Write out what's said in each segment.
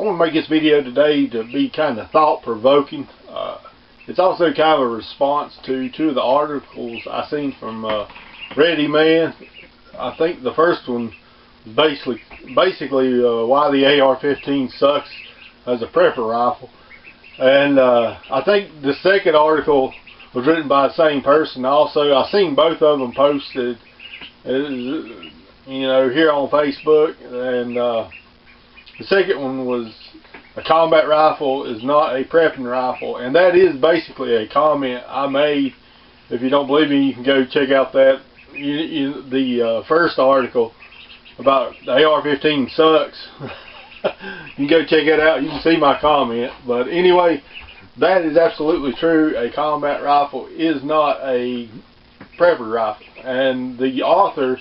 want to make this video today to be kind of thought-provoking. It's also kind of a response to two of the articles I seen from Ready Man. I think the first one was basically why the AR-15 sucks as a prepper rifle, and I think the second article was written by the same person. Also, I seen both of them posted, here on Facebook, and the second one was a combat rifle is not a prepping rifle, and that is basically a comment I made. If you don't believe me, you can go check out that the first article about the AR-15 sucks. You can go check it out. You can see my comment. But anyway, that is absolutely true. A combat rifle is not a prepper rifle, and the author.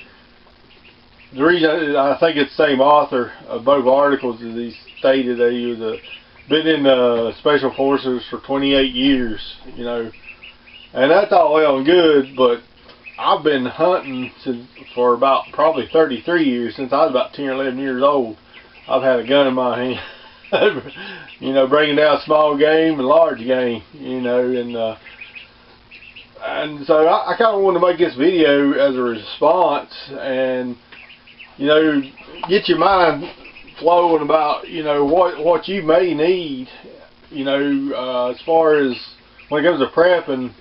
The reason I think it's the same author of both articles is he stated that he was been in Special Forces for 28 years, and that's all well and good, but I've been hunting for about probably 33 years, since I was about 10 or 11 years old. I've had a gun in my hand, bringing down small game and large game, and so I kind of wanted to make this video as a response and get your mind flowing about, what you may need, as far as when it comes to prepping.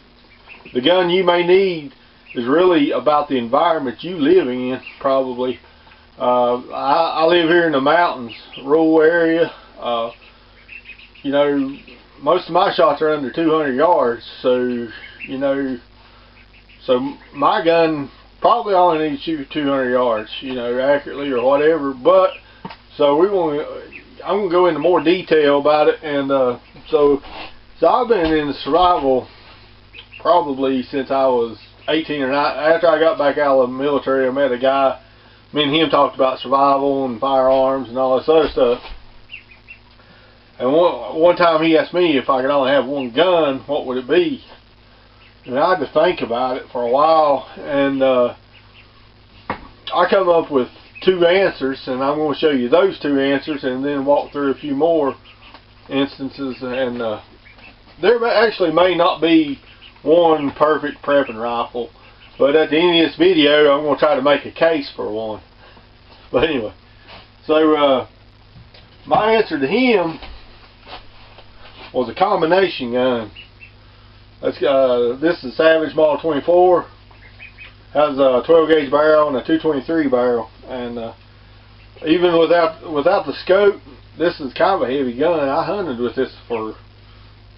The gun you may need is really about the environment you living in, probably. I live here in the mountains, rural area. Most of my shots are under 200 yards, so, so my gun probably only need to shoot 200 yards, accurately or whatever. But so I'm gonna go into more detail about it, and so I've been in survival probably since I was 18 or 19. After I got back out of the military, I met a guy. Me and him talked about survival and firearms and all this other stuff. And one time he asked me if I could only have one gun, what would it be? And I had to think about it for a while, and I come up with two answers, and I'm going to show you those two answers and then walk through a few more instances. And there actually may not be one perfect prepping rifle, but at the end of this video I'm going to try to make a case for one. But anyway, so my answer to him was a combination gun. This is Savage Model 24. Has a 12 gauge barrel and a 223 barrel, and even without the scope, this is kind of a heavy gun. I hunted with this for a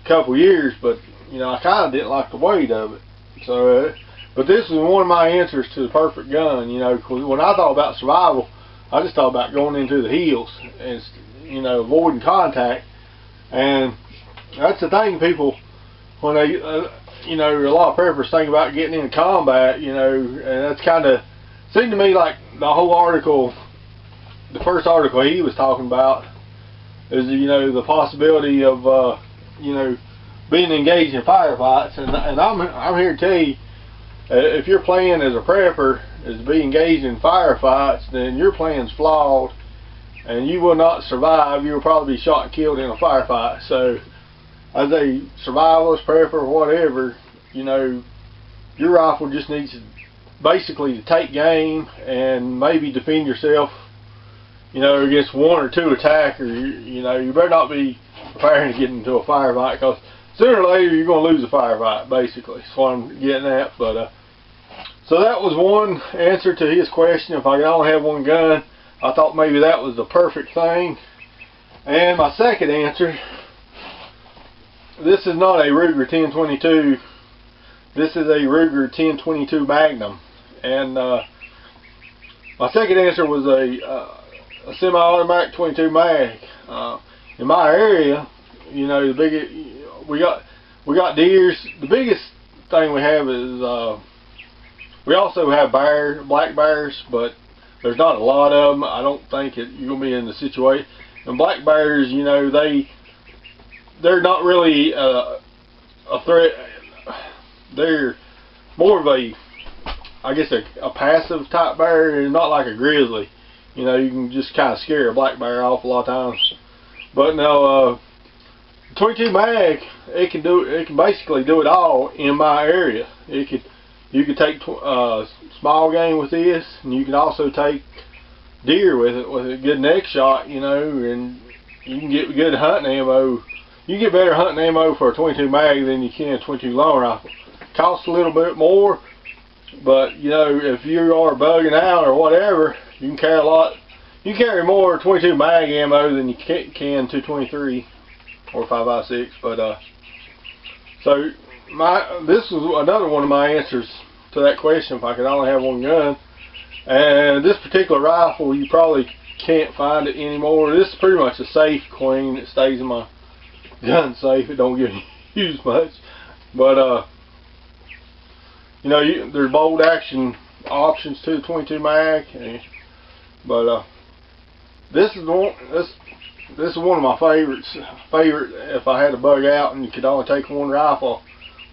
couple years, but I kind of didn't like the weight of it. So, but this was one of my answers to the perfect gun. Cause when I thought about survival, I just thought about going into the hills and avoiding contact. And that's the thing, people, when they a lot of preppers think about getting into combat, and that's kind of seemed to me like the whole article, the first article he was talking about is the possibility of being engaged in firefights, and I'm here to tell you, if your plan as a prepper is to be engaged in firefights, then your plan's flawed, and you will not survive. You will probably be shot and killed in a firefight. So, as a survivalist, prepper, whatever, your rifle just needs to basically to take game and maybe defend yourself, against one or two attackers. You better not be preparing to get into a firefight, because sooner or later you're going to lose a firefight, basically. That's what I'm getting at. But so that was one answer to his question. If I could only have one gun, I thought maybe that was the perfect thing. And my second answer, this is not a Ruger 1022. This is a Ruger 1022 Magnum. And my second answer was a semi-automatic 22 mag. In my area, we got deers. The biggest thing we have is we also have black bears, but there's not a lot of them. I don't think you're gonna be in the situation. And black bears, they're not really a threat. They're more of a passive type bear, and not like a grizzly. You can just kind of scare a black bear off a lot of times But no, 22 mag, it can basically do it all in my area. You could take small game with this, and you can also take deer with it with a good neck shot, you know, and you can get good hunting ammo. You get better hunting ammo for a 22 mag than you can a 22 long rifle. Costs a little bit more, but you know, if you are bugging out or whatever, you can carry a lot. You carry more 22 mag ammo than you can 223 or 5.56. But so this is another one of my answers to that question. If I could only have one gun, and this particular rifle, you probably can't find it anymore. This is pretty much a safe queen. It stays in my gun safe. It don't get used much, but you know, there's bolt action options to the 22 mag, but this is one of my favorites. If I had to bug out and you could only take one rifle,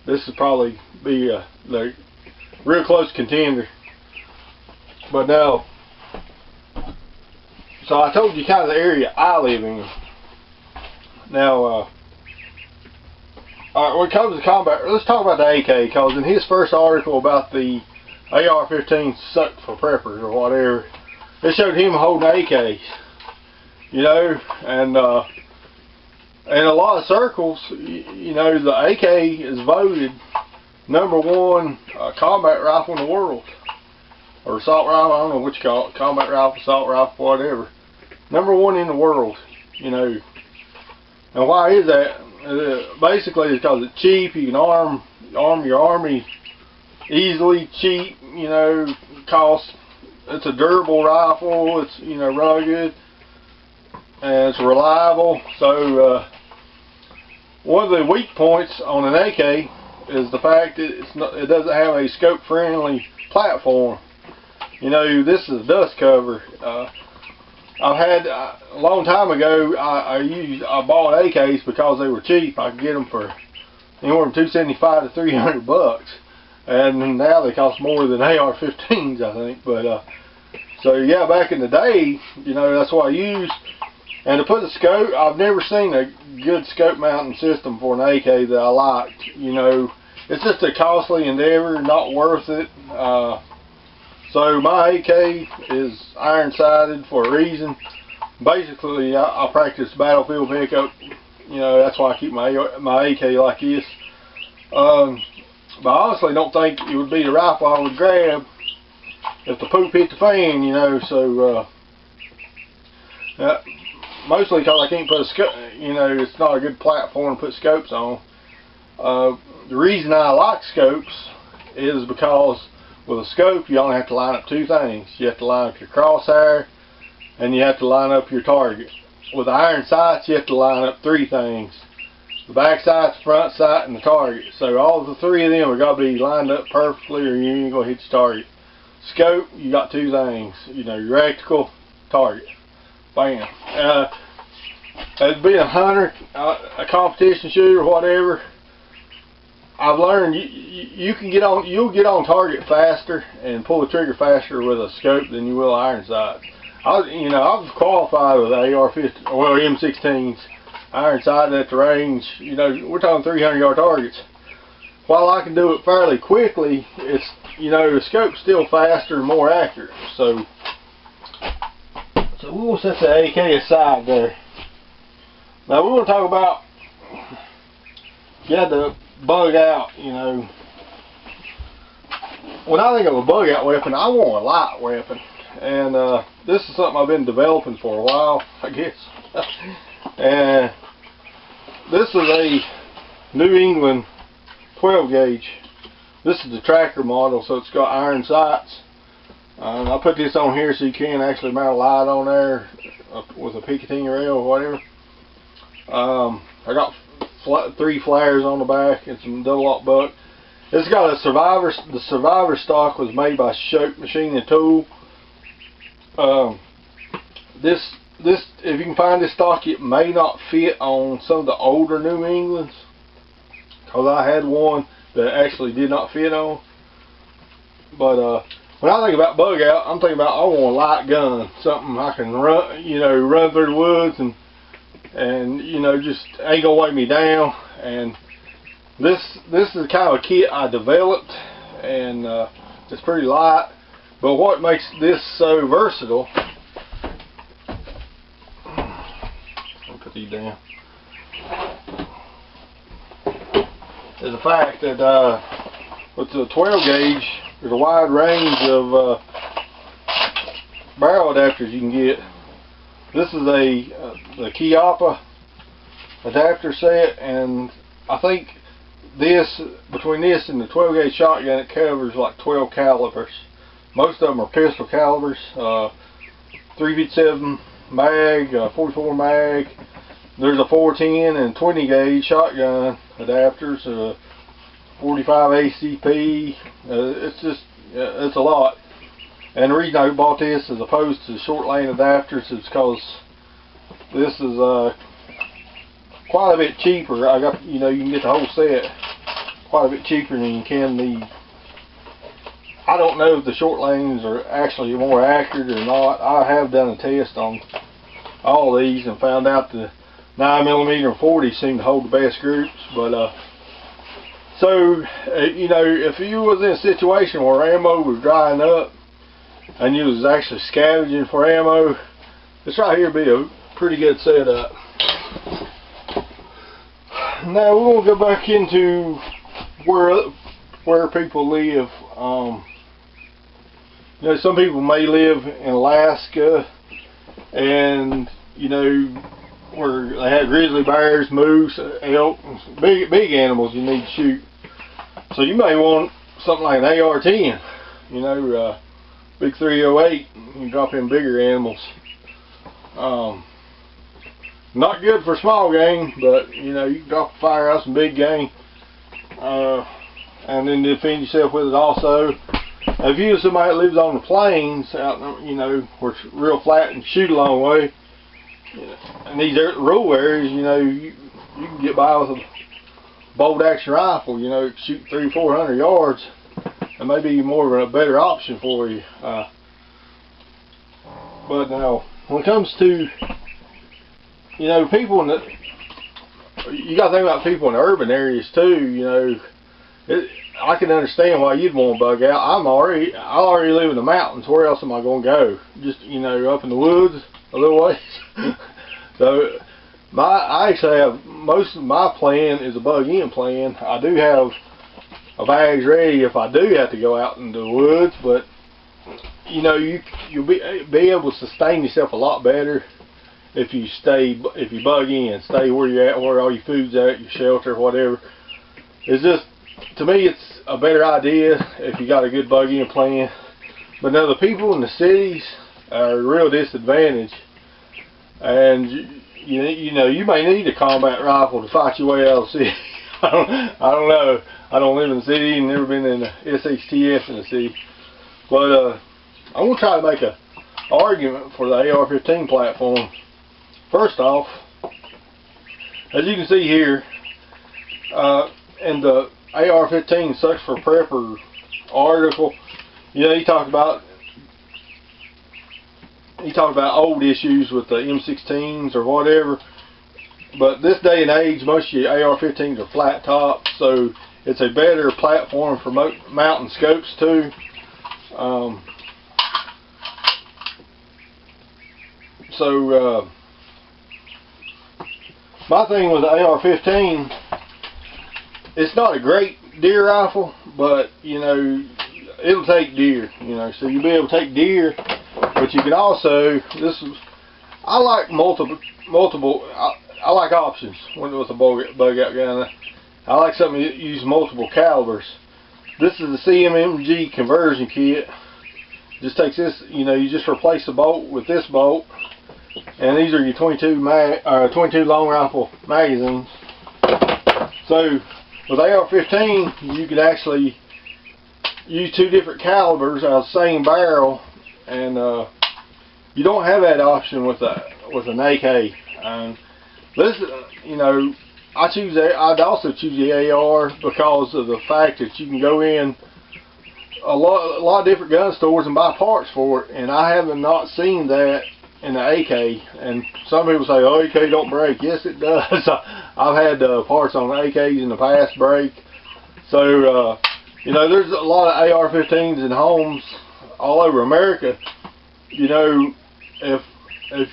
this would probably be the real close contender. But now, so I told you kind of the area I live in. Now, all right, when it comes to combat, let's talk about the AK, because in his first article about the AR-15 sucked for preppers or whatever, it showed him holding AKs, you know, and in a lot of circles, you know, the AK is voted #1 combat rifle in the world, or assault rifle. I don't know what you call it, combat rifle, assault rifle, whatever. #1 in the world, you know. And why is that? Basically, it's because it's cheap. You can arm your army easily, cheap. You know, it's a durable rifle. It's, you know, rugged, and it's reliable. So one of the weak points on an AK is the fact that it doesn't have a scope-friendly platform. You know, this is a dust cover. I've had a long time ago. I bought AKs because they were cheap. I could get them for anywhere from $275 to $300, and now they cost more than AR-15s, I think. But so yeah, back in the day, you know, that's what I used. And to put a scope, I've never seen a good scope mounting system for an AK that I liked. You know, it's just a costly endeavor, not worth it. So my AK is iron-sighted for a reason. Basically, I practice battlefield pickup. You know, that's why I keep my AK like this. But I honestly don't think it would be the rifle I would grab if the poop hit the fan, you know. So mostly because I can't put a scope, you know, it's not a good platform to put scopes on. The reason I like scopes is because with a scope, you only have to line up two things. You have to line up your crosshair, and you have to line up your target. With iron sights, you have to line up three things: the back sight, the front sight, and the target. So all the three of them are got to be lined up perfectly, or you ain't going to hit your target. Scope, you got two things. You know, your reticle, target. Bam. As being a hunter, a competition shooter, whatever, I've learned you'll get on target faster and pull the trigger faster with a scope than you will iron sights. I was qualified with AR-15, well, M16s, iron sighted at the range. You know, we're talking 300-yard targets. While I can do it fairly quickly, it's, you know, the scope's still faster and more accurate. So we'll set the AK aside there. Now we're going to talk about, you had to bug out, you know. When I think of a bug out weapon, I want a light weapon. And this is something I've been developing for a while, I guess. And this is a New England 12 gauge. This is the tracker model, so it's got iron sights. And I put this on here so you can actually mount a light on there with a Picatinny rail or whatever. I got 3 flares on the back and some double aught buck. It's got a Survivor. The Survivor stock was made by Shope Machine and Tool. This if you can find this stock, it may not fit on some of the older New Englands, because I had one that actually did not fit on. But when I think about bug out, I'm thinking about I want a light gun, something I can run, you know, run through the woods and and you know, just ain't gonna weigh me down. And this is kind of a kit I developed, and it's pretty light. But what makes this so versatile, let me put these down, is the fact that with the 12 gauge, there's a wide range of barrel adapters you can get. This is the Chiappa adapter set, and I think between this and the 12 gauge shotgun, it covers like 12 calibers. Most of them are pistol calibers, 357 mag, 44 mag. There's a 410 and 20 gauge shotgun adapters, 45 ACP. It's a lot. And the reason I bought this as opposed to short lane adapters is because this is quite a bit cheaper. You can get the whole set quite a bit cheaper than you can the. I don't know if the short lanes are actually more accurate or not. I have done a test on all these and found out the 9mm and 40 seem to hold the best groups. But so you know, if you was in a situation where ammo was drying up and you was actually scavenging for ammo, this right here would be a pretty good setup. Now we're going to go back into where people live. You know, some people may live in Alaska, and you know, where they have grizzly bears, moose, elk, big animals you need to shoot. So you may want something like an AR-10, you know, big 308. You can drop in bigger animals. Not good for small game, but you know, you can drop a fire out some big game, and then defend yourself with it also. If you're somebody that lives on the plains, out you know, where it's real flat and shoot a long way, in these rural areas, you know, you can get by with a bolt action rifle. You know, shoot 300-400 yards, and maybe more of a better option for you. But now, when it comes to, you know, people in the, you got to think about people in the urban areas too. You know, I can understand why you'd want to bug out. I already live in the mountains. Where else am I going to go? Just, you know, up in the woods a little ways. So I actually have, most of my plan is a bug-in plan. I do have a bags ready if I do have to go out into the woods, but you know, you'll be able to sustain yourself a lot better if you bug in, stay where you're at, where all your food's at, your shelter, whatever. It's just, to me, it's a better idea if you got a good bug-in plan. But now the people in the cities are a real disadvantage, and you know, you may need a combat rifle to fight your way out of the city. I don't know. I don't live in the city and never been in the SHTF in the city. But I'm going to try to make an argument for the AR-15 platform. First off, as you can see here, in the AR-15 Sucks for Prepper article, you know, he talked about old issues with the M16s or whatever. But this day and age, most of your AR-15s are flat top, so it's a better platform for mounting scopes too. My thing with the AR-15, it's not a great deer rifle, but you know, it'll take deer. You know, so you'll be able to take deer, but you can also, I like multiple. I like options with a bug out gun. I like something that uses multiple calibers. This is the CMMG conversion kit. Just takes this, you know, you just replace the bolt with this bolt, and these are your 22 long rifle magazines. So with AR-15, you could actually use two different calibers out of the same barrel, and you don't have that option with an AK. This, you know, I'd also choose the AR because of the fact that you can go in a lot of different gun stores and buy parts for it, and I have not seen that in the AK. And some people say, oh, AK don't break. Yes, it does. I've had parts on AKs in the past break. So, you know, there's a lot of AR-15s in homes all over America. You know, if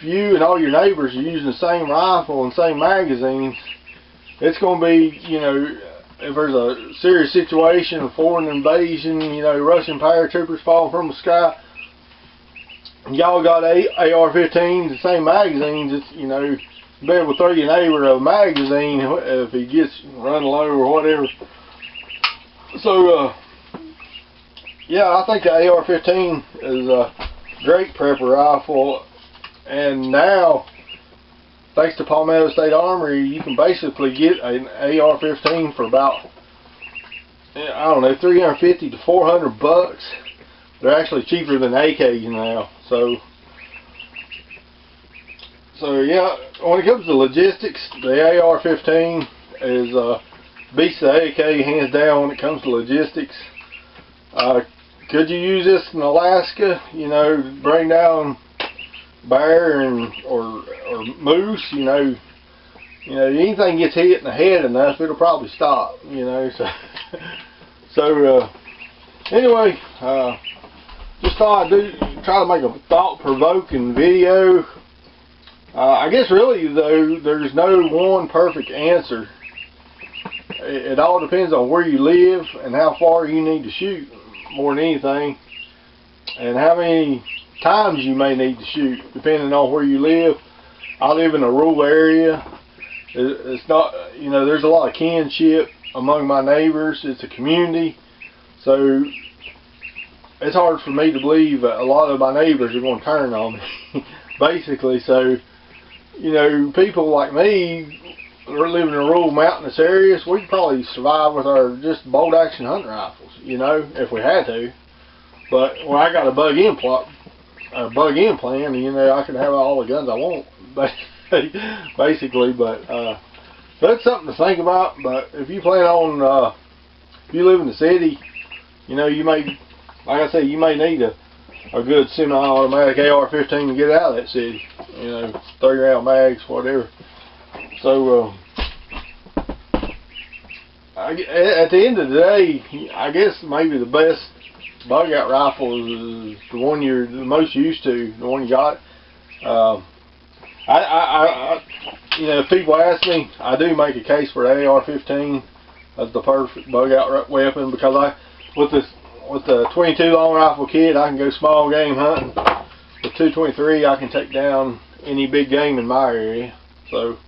you and all your neighbors are using the same rifle and same magazines, it's going to be, you know, if there's a serious situation, a foreign invasion, you know, Russian paratroopers falling from the sky, y'all got AR-15s, the same magazines, it's, you know, be able to throw your neighbor a magazine if he gets run low or whatever. So, yeah, I think the AR-15 is a great prepper rifle, and now, thanks to Palmetto State Armory, you can basically get an AR-15 for about, I don't know, $350 to $400. They're actually cheaper than AKs now. So yeah, when it comes to logistics, the AR-15 is beats the AK hands down when it comes to logistics. Could you use this in Alaska? You know, bring down bear or moose. You know, anything gets hit in the head enough, it'll probably stop. You know, so anyway, just thought I'd try to make a thought-provoking video. I guess really though, there's no one perfect answer. It all depends on where you live and how far you need to shoot, more than anything, and how many times you may need to shoot, depending on where you live. I live in a rural area. It's not, you know, there's a lot of kinship among my neighbors. It's a community, so it's hard for me to believe a lot of my neighbors are going to turn on me, basically. So, you know, people like me, we're living in rural mountainous areas, we could probably survive with our just bolt action hunting rifles, you know, if we had to. But when I got a bug-in plan, you know, I can have all the guns I want, basically. But that's something to think about. But if you plan on, if you live in the city, you know, you may, like I say, you may need a good semi-automatic AR-15 to get out of that city. You know, 30-round mags, whatever. So, at the end of the day, I guess maybe the best bug-out rifle is the one you're the most used to, the one you got. You know, if people ask me, I do make a case for the AR-15 as the perfect bug-out weapon, because with the 22 long rifle kit, I can go small game hunting. With 223, I can take down any big game in my area. So